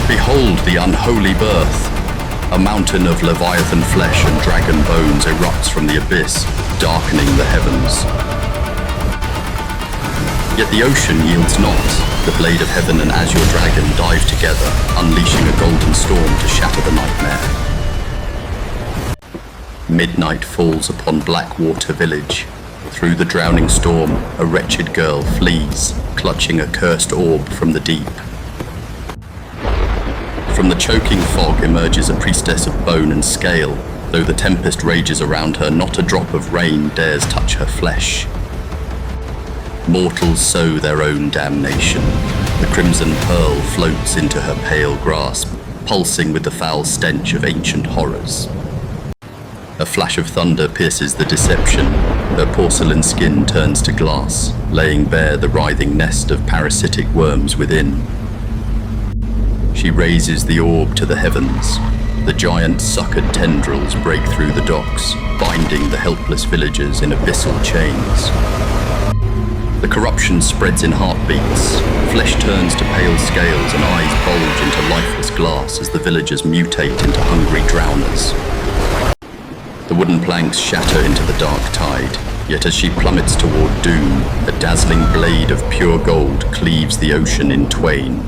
Behold the unholy birth! A mountain of Leviathan flesh and dragon bones erupts from the abyss, darkening the heavens. Yet the ocean yields not. The blade of heaven and Azure Dragon dive together, unleashing a golden storm to shatter the nightmare. Midnight falls upon Blackwater village. Through the drowning storm, a wretched girl flees, clutching a cursed orb from the deep. From the choking fog emerges a priestess of bone and scale. Though the tempest rages around her, not a drop of rain dares touch her flesh. Mortals sow their own damnation. The crimson pearl floats into her pale grasp, pulsing with the foul stench of ancient horrors. A flash of thunder pierces the deception. Her porcelain skin turns to glass, laying bare the writhing nest of parasitic worms within. She raises the orb to the heavens. The giant suckered tendrils break through the docks, binding the helpless villagers in abyssal chains. The corruption spreads in heartbeats. Flesh turns to pale scales and eyes bulge into lifeless glass as the villagers mutate into hungry drowners. The wooden planks shatter into the dark tide, yet as she plummets toward doom, a dazzling blade of pure gold cleaves the ocean in twain.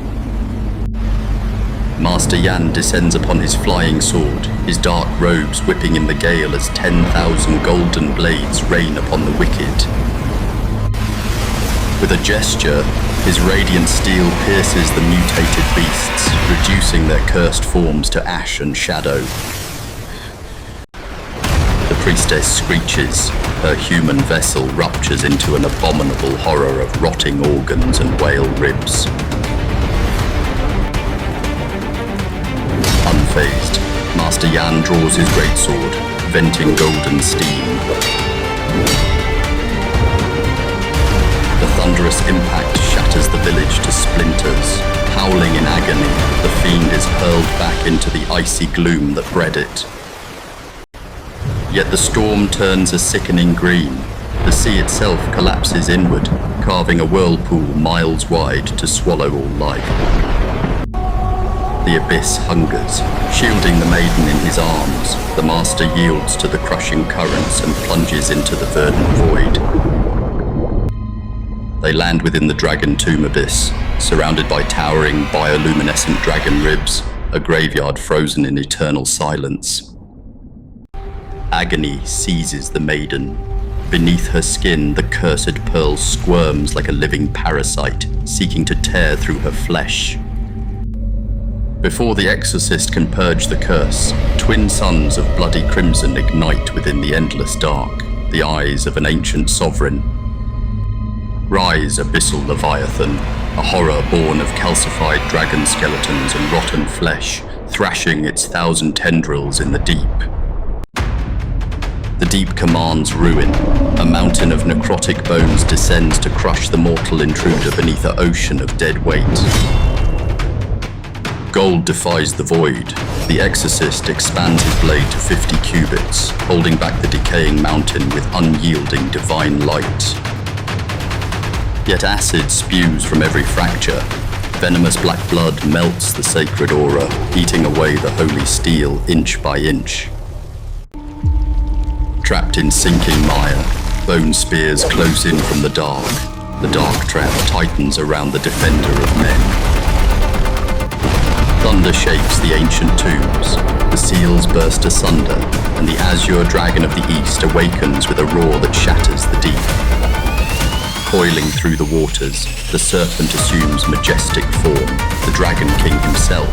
Master Yan descends upon his flying sword, his dark robes whipping in the gale as 10,000 golden blades rain upon the wicked. With a gesture, his radiant steel pierces the mutated beasts, reducing their cursed forms to ash and shadow. The priestess screeches, her human vessel ruptures into an abominable horror of rotting organs and whale ribs. Unfazed, Master Yan draws his greatsword, venting golden steam. The thunderous impact shatters the village to splinters. Howling in agony, the fiend is hurled back into the icy gloom that bred it. Yet the storm turns a sickening green. The sea itself collapses inward, carving a whirlpool miles wide to swallow all life. The abyss hungers, shielding the maiden in his arms. The master yields to the crushing currents and plunges into the verdant void. They land within the Dragon Tomb abyss, surrounded by towering bioluminescent dragon ribs, a graveyard frozen in eternal silence. Agony seizes the maiden. Beneath her skin, the cursed pearl squirms like a living parasite, seeking to tear through her flesh. Before the Exorcist can purge the curse, twin suns of bloody crimson ignite within the endless dark, the eyes of an ancient sovereign. Rise, Abyssal Leviathan, a horror born of calcified dragon skeletons and rotten flesh, thrashing its 1,000 tendrils in the deep. The deep commands ruin. A mountain of necrotic bones descends to crush the mortal intruder beneath an ocean of dead weight. Gold defies the void. The Exorcist expands his blade to 50 cubits, holding back the decaying mountain with unyielding divine light. Yet acid spews from every fracture. Venomous black blood melts the sacred aura, eating away the holy steel inch by inch. Trapped in sinking mire, bone spears close in from the dark. The dark trap tightens around the defender of men. Thunder shakes the ancient tombs. The seals burst asunder, and the Azure Dragon of the East awakens with a roar that shatters the deep. Coiling through the waters, the serpent assumes majestic form, the Dragon King himself.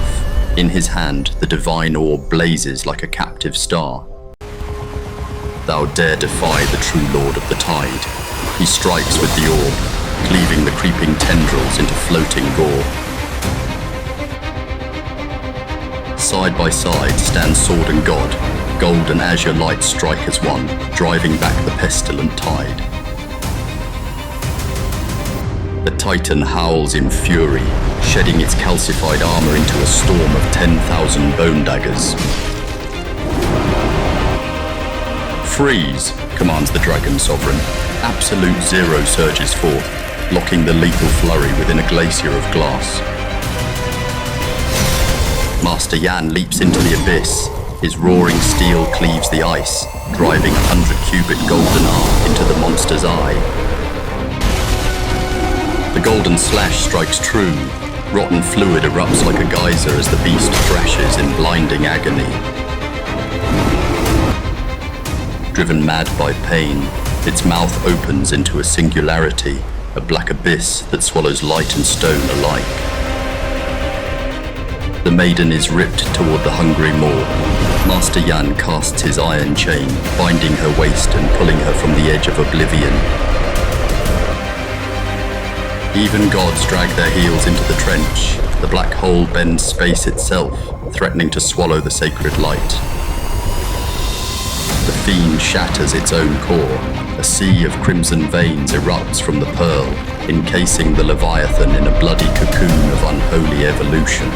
In his hand, the divine orb blazes like a captive star. Thou dare defy the true lord of the tide. He strikes with the orb, cleaving the creeping tendrils into floating gore. Side by side stand sword and god. Gold and azure light strike as one, driving back the pestilent tide. The Titan howls in fury, shedding its calcified armor into a storm of 10,000 bone daggers. Freeze, commands the Dragon Sovereign. Absolute zero surges forth, locking the lethal flurry within a glacier of glass. Master Yan leaps into the abyss. His roaring steel cleaves the ice, driving 100-cubit golden arc into the monster's eye. The golden slash strikes true. Rotten fluid erupts like a geyser as the beast thrashes in blinding agony. Driven mad by pain, its mouth opens into a singularity, a black abyss that swallows light and stone alike. The maiden is ripped toward the hungry maw. Master Yan casts his iron chain, binding her waist and pulling her from the edge of oblivion. Even gods drag their heels into the trench. The black hole bends space itself, threatening to swallow the sacred light. The fiend shatters its own core. A sea of crimson veins erupts from the pearl, encasing the Leviathan in a bloody cocoon of unholy evolution.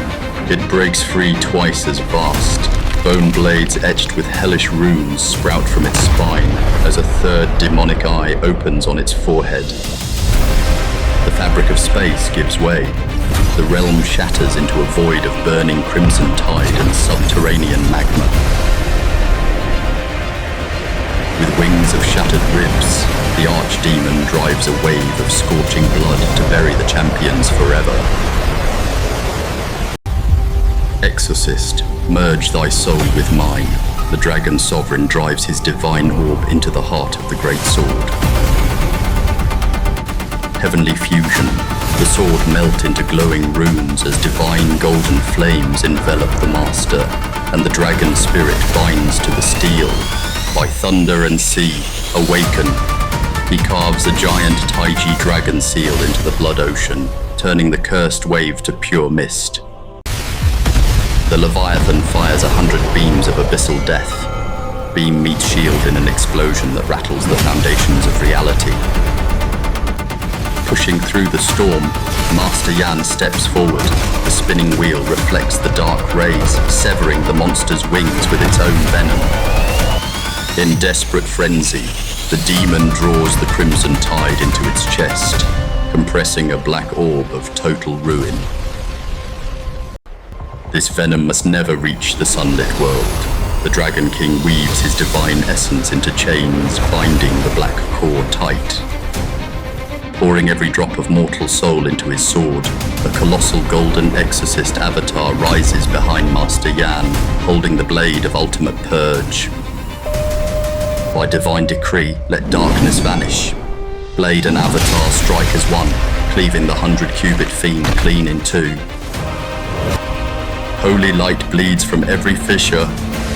It breaks free twice as vast. Bone blades etched with hellish runes sprout from its spine as a third demonic eye opens on its forehead. The fabric of space gives way. The realm shatters into a void of burning crimson tide and subterranean magma. With wings of shattered ribs, the archdemon drives a wave of scorching blood to bury the champions forever. Exorcist, merge thy soul with mine. The dragon sovereign drives his divine orb into the heart of the great sword. Heavenly fusion, the sword melt into glowing runes as divine golden flames envelop the master, and the dragon spirit binds to the steel. By thunder and sea, awaken. He carves a giant Taiji dragon seal into the blood ocean, turning the cursed wave to pure mist. The Leviathan fires 100 beams of abyssal death. Beam meets shield in an explosion that rattles the foundations of reality. Pushing through the storm, Master Yan steps forward. The spinning wheel reflects the dark rays, severing the monster's wings with its own venom. In desperate frenzy, the demon draws the crimson tide into its chest, compressing a black orb of total ruin. This venom must never reach the sunlit world. The Dragon King weaves his divine essence into chains, binding the black core tight. Pouring every drop of mortal soul into his sword, a colossal golden exorcist avatar rises behind Master Yan, holding the blade of ultimate purge. By divine decree, let darkness vanish. Blade and avatar strike as one, cleaving the 100-cubit fiend clean in two. Holy light bleeds from every fissure.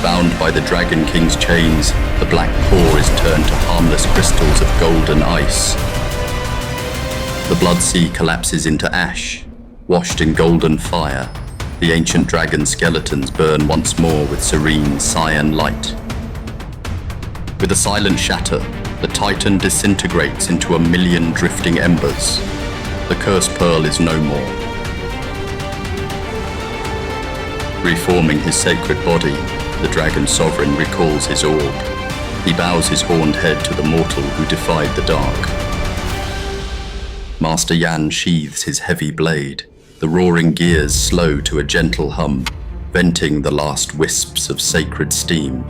Bound by the Dragon King's chains, the black core is turned to harmless crystals of golden ice. The blood sea collapses into ash. Washed in golden fire, the ancient dragon skeletons burn once more with serene cyan light. With a silent shatter, the titan disintegrates into a million drifting embers. The cursed pearl is no more. Reforming his sacred body, the dragon sovereign recalls his orb. He bows his horned head to the mortal who defied the dark. Master Yan sheathes his heavy blade, the roaring gears slow to a gentle hum, venting the last wisps of sacred steam.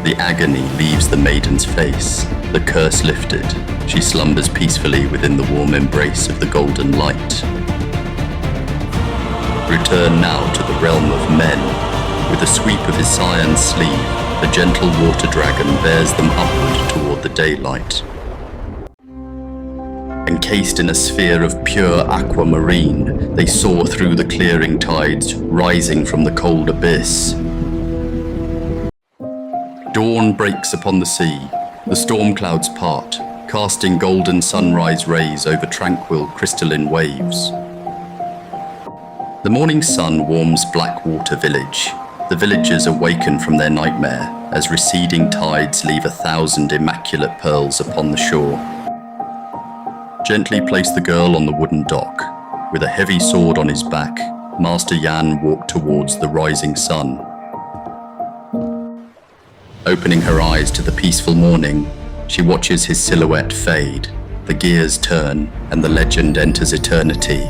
The agony leaves the maiden's face, the curse lifted. She slumbers peacefully within the warm embrace of the golden light. Return now to the realm of men. With a sweep of his cyan sleeve, the gentle water dragon bears them upward toward the daylight. Encased in a sphere of pure aquamarine, they soar through the clearing tides, rising from the cold abyss. Dawn breaks upon the sea. The storm clouds part, casting golden sunrise rays over tranquil crystalline waves. The morning sun warms Blackwater village. The villagers awaken from their nightmare as receding tides leave 1,000 immaculate pearls upon the shore. Gently place the girl on the wooden dock. With a heavy sword on his back, Master Yan walked towards the rising sun. Opening her eyes to the peaceful morning, she watches his silhouette fade. The gears turn, and the legend enters eternity.